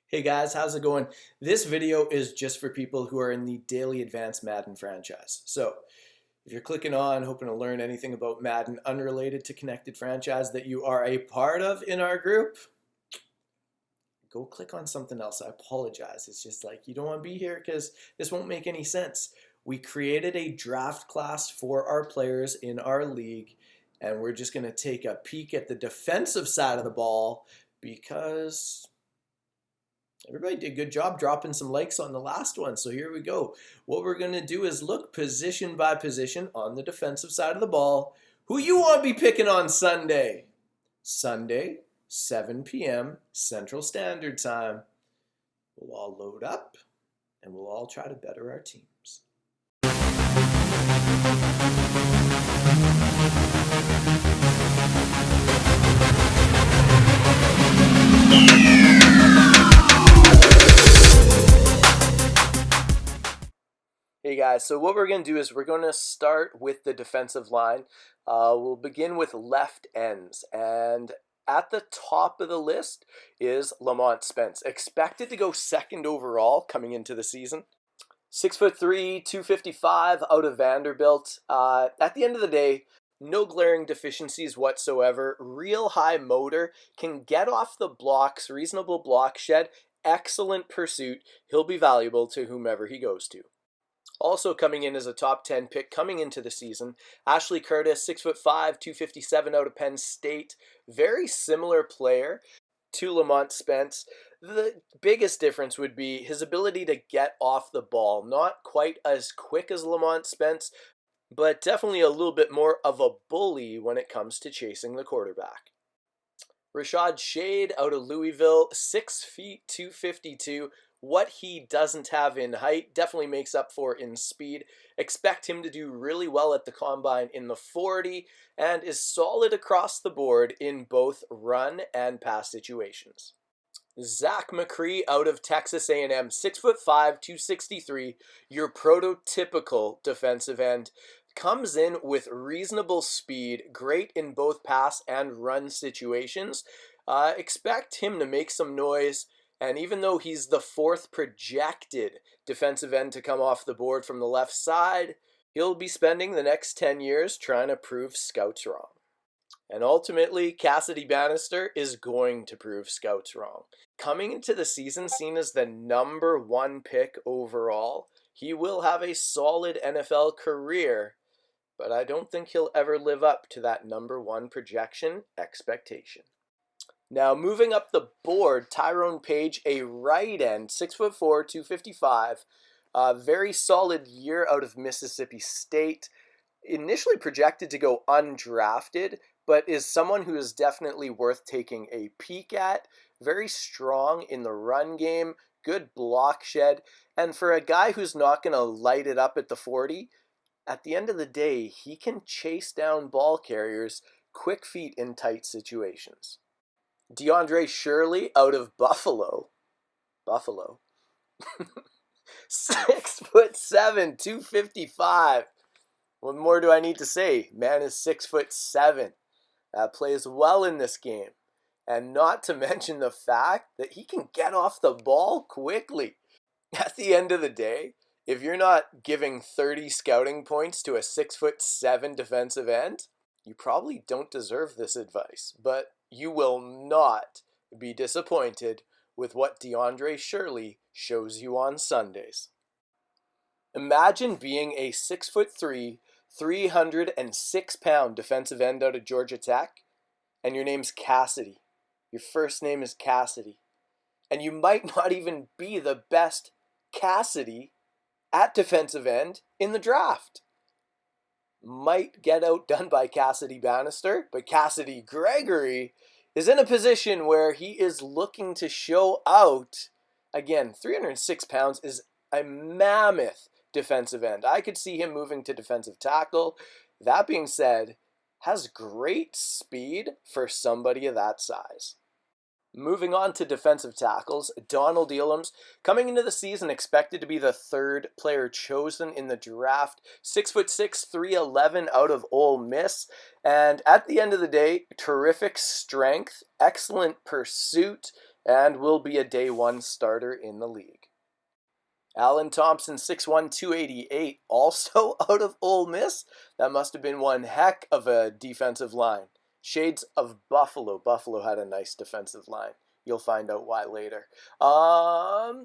Hey guys, how's it going? This video is just for people who are in the Daily Advanced Madden franchise. So, if you're clicking on, hoping to learn anything about Madden unrelated to Connected Franchise that you are a part of in our group, go click on something else. I apologize. It's just like you don't want to be here because this won't make any sense. We created a draft class for our players in our league, and we're just going to take a peek at the defensive side of the ball because everybody did a good job dropping some likes on the last one. So here we go. What we're going to do is look position by position on the defensive side of the ball. Who you want to be picking on Sunday? Sunday, 7 p.m. Central Standard Time. We'll all load up and we'll all try to better our teams. Hey guys, so what we're going to do is we're going to start with the defensive line. We'll begin with left ends, and at the top of the list is Lamont Spence, expected to go second overall coming into the season. 6'3", 255 out of Vanderbilt. At the end of the day, no glaring deficiencies whatsoever. Real high motor, can get off the blocks, reasonable block shed, excellent pursuit. He'll be valuable to whomever he goes to. Also coming in as a top 10 pick coming into the season, Ashley Curtis, 6'5", 257 out of Penn State. Very similar player to Lamont Spence. The biggest difference would be his ability to get off the ball. Not quite as quick as Lamont Spence, but definitely a little bit more of a bully when it comes to chasing the quarterback. Rashad Shade out of Louisville, 6 feet, 252. What he doesn't have in height definitely makes up for in speed. Expect him to do really well at the combine in the 40 and is solid across the board in both run and pass situations. Zach McCree out of Texas A&M, 6'5", 263, your prototypical defensive end. Comes in with reasonable speed, great in both pass and run situations. Expect him to make some noise. And even though he's the fourth projected defensive end to come off the board from the left side, he'll be spending the next 10 years trying to prove scouts wrong. And ultimately, Cassidy Bannister is going to prove scouts wrong. Coming into the season seen as the number 1 pick overall, he will have a solid NFL career, but I don't think he'll ever live up to that number 1 projection expectation. Now, moving up the board, Tyrone Page, a right end, 6'4", 255. Very solid year out of Mississippi State. Initially projected to go undrafted, but is someone who is definitely worth taking a peek at. Very strong in the run game, good block shed. And for a guy who's not going to light it up at the 40, at the end of the day, he can chase down ball carriers, quick feet in tight situations. DeAndre Shirley out of Buffalo. 6'7", 255. What more do I need to say? Man is 6'7". Plays well in this game. And not to mention the fact that he can get off the ball quickly. At the end of the day, if you're not giving 30 scouting points to a 6'7" defensive end, you probably don't deserve this advice. But you will not be disappointed with what DeAndre Shirley shows you on Sundays. Imagine being a 6'3", 306-pound defensive end out of Georgia Tech, and your name's Cassidy. Your first name is Cassidy. And you might not even be the best Cassidy at defensive end in the draft. Might get outdone by Cassidy Bannister, but Cassidy Gregory is in a position where he is looking to show out. Again, 306 pounds is a mammoth defensive end. I could see him moving to defensive tackle. That being said, has great speed for somebody of that size. Moving on to defensive tackles, Donald Ealums, coming into the season expected to be the 3rd player chosen in the draft. 6'6", 311 out of Ole Miss. And at the end of the day, terrific strength, excellent pursuit, and will be a day one starter in the league. Alan Thompson, 6'1", 288, also out of Ole Miss. That must have been one heck of a defensive line. Shades of Buffalo. Buffalo had a nice defensive line. You'll find out why later.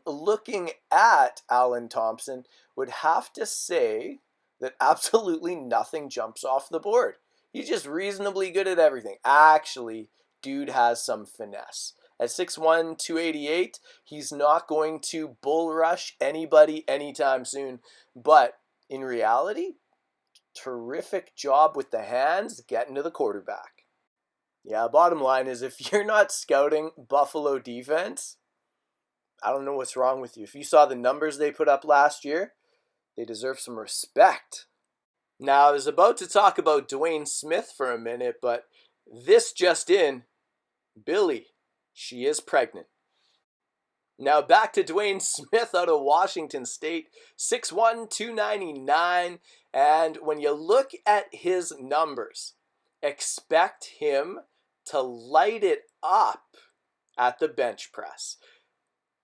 Looking at Alan Thompson, would have to say that absolutely nothing jumps off the board. He's just reasonably good at everything. Actually, dude has some finesse. At 6'1", 288, he's not going to bull rush anybody anytime soon. But in reality, terrific job with the hands getting to the quarterback. Yeah, bottom line is if you're not scouting Buffalo defense, I don't know what's wrong with you. If you saw the numbers they put up last year, they deserve some respect. Now, I was about to talk about Dwayne Smith for a minute, but this just in, Billy, she is pregnant. Now back to Dwayne Smith out of Washington State, 6'1", 299, and when you look at his numbers, expect him to light it up at the bench press.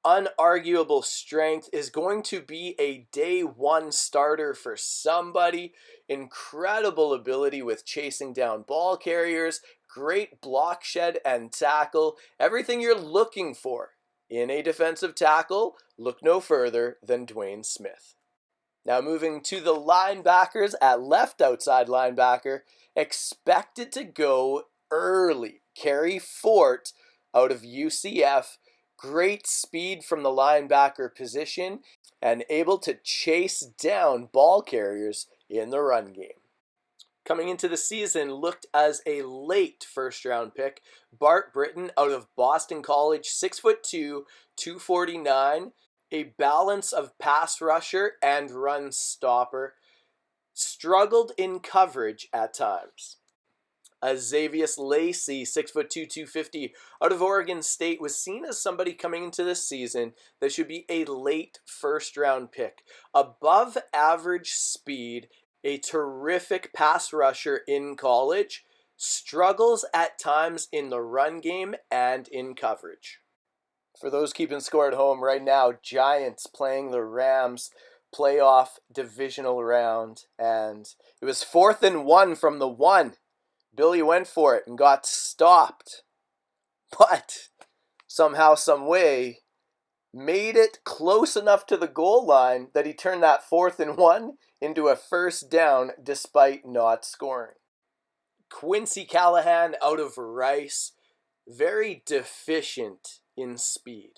Unarguable strength, is going to be a day one starter for somebody. Incredible ability with chasing down ball carriers, great block shed and tackle, everything you're looking for in a defensive tackle. Look no further than Dwayne Smith. Now moving to the linebackers, at left outside linebacker, expected to go early. Kerry Fort out of UCF. Great speed from the linebacker position and able to chase down ball carriers in the run game. Coming into the season, looked as a late first-round pick. Bart Britton out of Boston College, 6'2", 249. A balance of pass rusher and run stopper. Struggled in coverage at times. Xavius Lacey, 6'2", 250, out of Oregon State, was seen as somebody coming into this season that should be a late first-round pick. Above average speed, a terrific pass rusher in college, struggles at times in the run game and in coverage. For those keeping score at home right now, Giants playing the Rams playoff divisional round, and it was 4th and 1 from the 1. Billy went for it and got stopped, but somehow, some way, made it close enough to the goal line that he turned that 4th and 1 into a first down despite not scoring. Quincy Callahan out of Rice, very deficient in speed.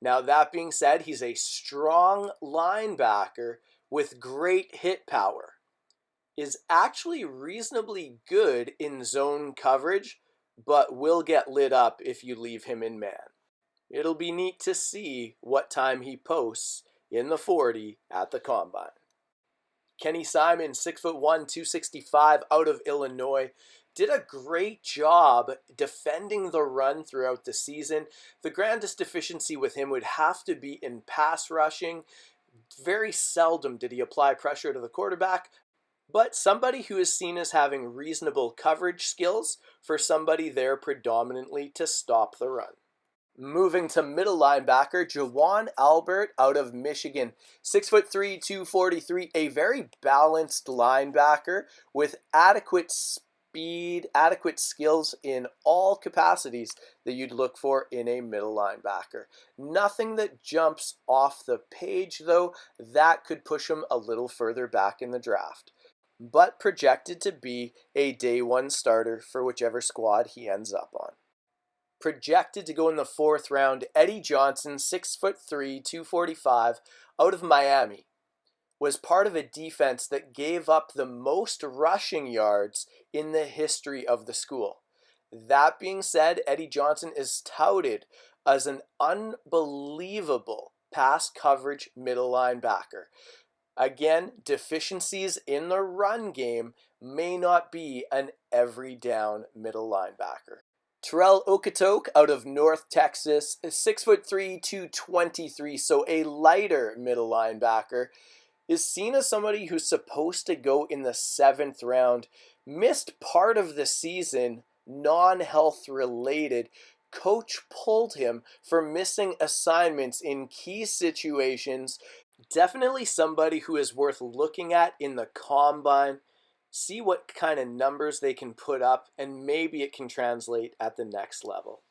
Now that being said, he's a strong linebacker with great hit power. Is actually reasonably good in zone coverage, but will get lit up if you leave him in man. It'll be neat to see what time he posts in the 40 at the combine. Kenny Simon, 6'1", 265, out of Illinois, did a great job defending the run throughout the season. The grandest deficiency with him would have to be in pass rushing. Very seldom did he apply pressure to the quarterback, but somebody who is seen as having reasonable coverage skills for somebody there predominantly to stop the run. Moving to middle linebacker, Jawan Albert out of Michigan, 6'3", 243, a very balanced linebacker with adequate speed, adequate skills in all capacities that you'd look for in a middle linebacker. Nothing that jumps off the page, though, that could push him a little further back in the draft, but projected to be a day one starter for whichever squad he ends up on. Projected to go in the 4th round, Eddie Johnson, 6'3", 245, out of Miami, was part of a defense that gave up the most rushing yards in the history of the school. That being said, Eddie Johnson is touted as an unbelievable pass coverage middle linebacker. Again, deficiencies in the run game may not be an every down middle linebacker. Terrell Okatok out of North Texas, 6'3", 223, so a lighter middle linebacker, is seen as somebody who's supposed to go in the 7th round, missed part of the season, non-health related, Coach pulled him for missing assignments in key situations. Definitely somebody who is worth looking at in the combine. See what kind of numbers they can put up, and maybe it can translate at the next level.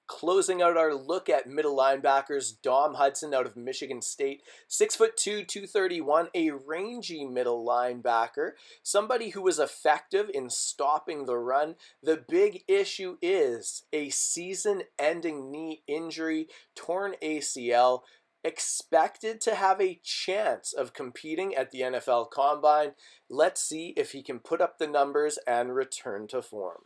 Closing out our look at middle linebackers, Dom Hudson out of Michigan State, 6'2", 231, a rangy middle linebacker, somebody who was effective in stopping the run. The big issue is a season-ending knee injury, torn ACL, expected to have a chance of competing at the NFL Combine. Let's see if he can put up the numbers and return to form.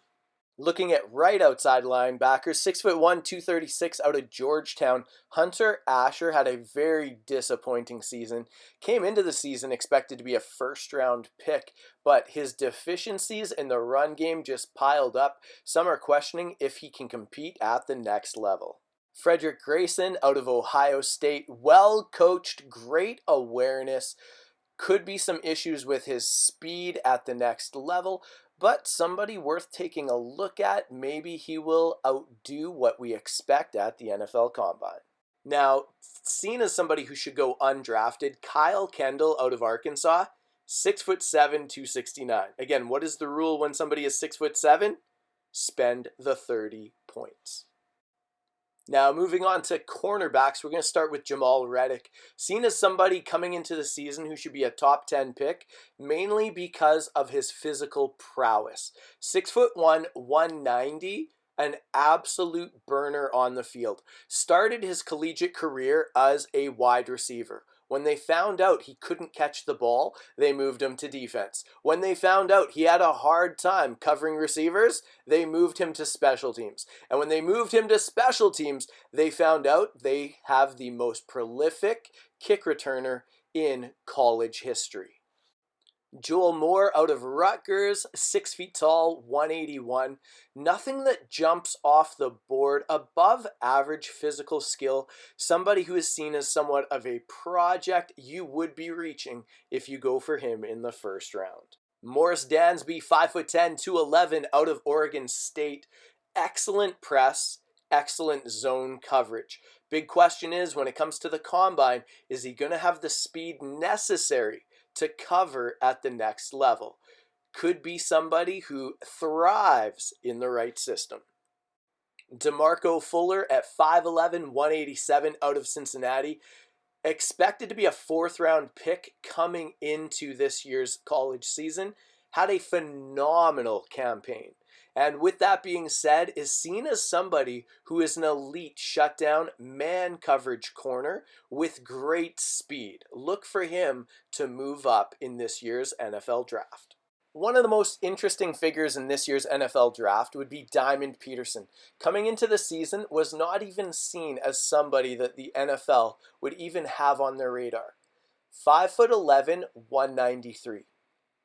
Looking at right outside linebackers, 6'1", 236 out of Georgetown, Hunter Asher had a very disappointing season. Came into the season expected to be a first-round pick, but his deficiencies in the run game just piled up. Some are questioning if he can compete at the next level. Frederick Grayson out of Ohio State, well coached, great awareness. Could be some issues with his speed at the next level, but somebody worth taking a look at. Maybe he will outdo what we expect at the NFL Combine. Now, seen as somebody who should go undrafted, Kyle Kendall out of Arkansas, 6'7", 269. Again, what is the rule when somebody is 6'7"? Spend the 30 points. Now, moving on to cornerbacks, we're going to start with Jamal Reddick. Seen as somebody coming into the season who should be a top 10 pick, mainly because of his physical prowess. 6'1", 190, an absolute burner on the field. Started his collegiate career as a wide receiver. When they found out he couldn't catch the ball, they moved him to defense. When they found out he had a hard time covering receivers, they moved him to special teams. And when they moved him to special teams, they found out they have the most prolific kick returner in college history. Joel Moore out of Rutgers, 6 feet tall, 181. Nothing that jumps off the board, above average physical skill. Somebody who is seen as somewhat of a project you would be reaching if you go for him in the first round. Morris Dansby, 5'10", 211 out of Oregon State. Excellent press, excellent zone coverage. Big question is, when it comes to the combine, is he going to have the speed necessary to cover at the next level? Could be somebody who thrives in the right system. DeMarco Fuller at 5'11", 187 out of Cincinnati. Expected to be a fourth-round pick coming into this year's college season. Had a phenomenal campaign. And with that being said, is seen as somebody who is an elite shutdown man coverage corner with great speed. Look for him to move up in this year's NFL draft. One of the most interesting figures in this year's NFL draft would be Diamond Peterson. Coming into the season, was not even seen as somebody that the NFL would even have on their radar. 5'11", 193.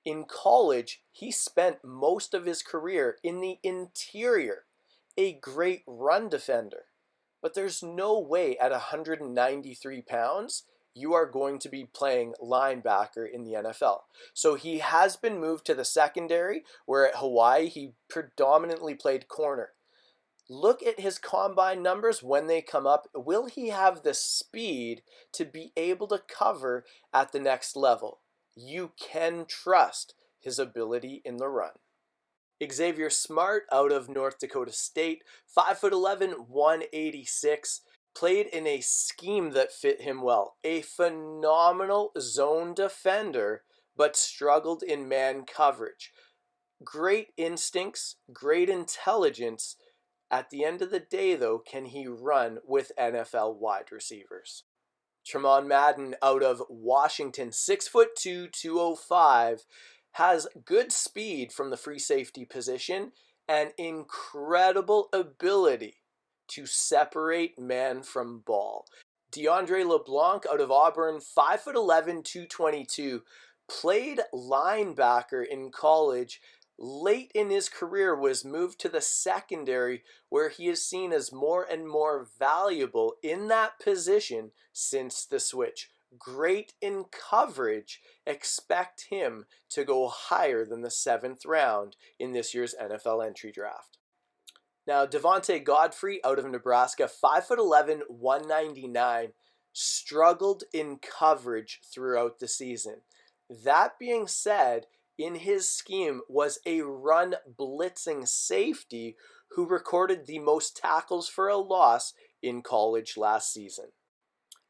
In college, he spent most of his career in the interior, a great run defender. But there's no way at 193 pounds you are going to be playing linebacker in the NFL. So he has been moved to the secondary, where at Hawaii he predominantly played corner. Look at his combine numbers when they come up. Will he have the speed to be able to cover at the next level? You can trust his ability in the run. Xavier Smart out of North Dakota State, 5'11", 186, played in a scheme that fit him well. A phenomenal zone defender, but struggled in man coverage. Great instincts, great intelligence. At the end of the day, though, can he run with NFL wide receivers? Tremont Madden out of Washington, 6'2", 205, has good speed from the free safety position and incredible ability to separate man from ball. DeAndre LeBlanc out of Auburn, 5'11", 222, played linebacker in college. Late in his career was moved to the secondary, where he is seen as more and more valuable in that position since the switch. Great in coverage. Expect him to go higher than the 7th round in this year's NFL entry draft. Now, Devontae Godfrey out of Nebraska, 5'11", 199, struggled in coverage throughout the season. That being said, in his scheme was a run blitzing safety who recorded the most tackles for a loss in college last season.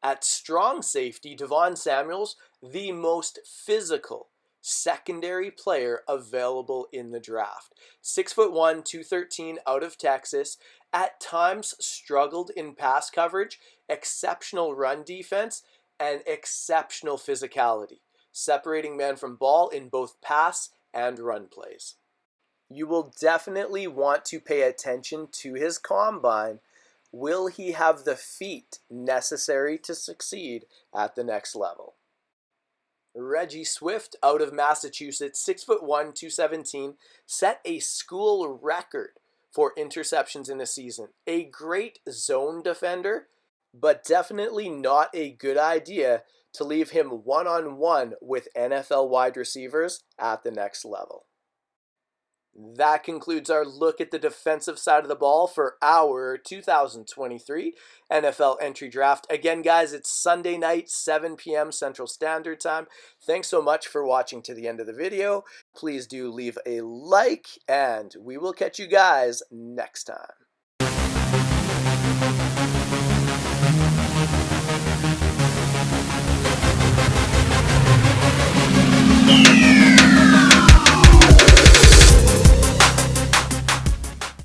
At strong safety, Devon Samuels, the most physical secondary player available in the draft. 6'1", 213 out of Texas, at times struggled in pass coverage, exceptional run defense, and exceptional physicality, separating man from ball in both pass and run plays. You will definitely want to pay attention to his combine. Will he have the feet necessary to succeed at the next level? Reggie Swift out of Massachusetts, 6'1", 217, set a school record for interceptions in a season. A great zone defender, but definitely not a good idea to leave him one-on-one with NFL wide receivers at the next level. That concludes our look at the defensive side of the ball for our 2023 NFL entry draft. Again, guys, it's Sunday night, 7 p.m. Central Standard Time. Thanks so much for watching to the end of the video. Please do leave a like, and we will catch you guys next time.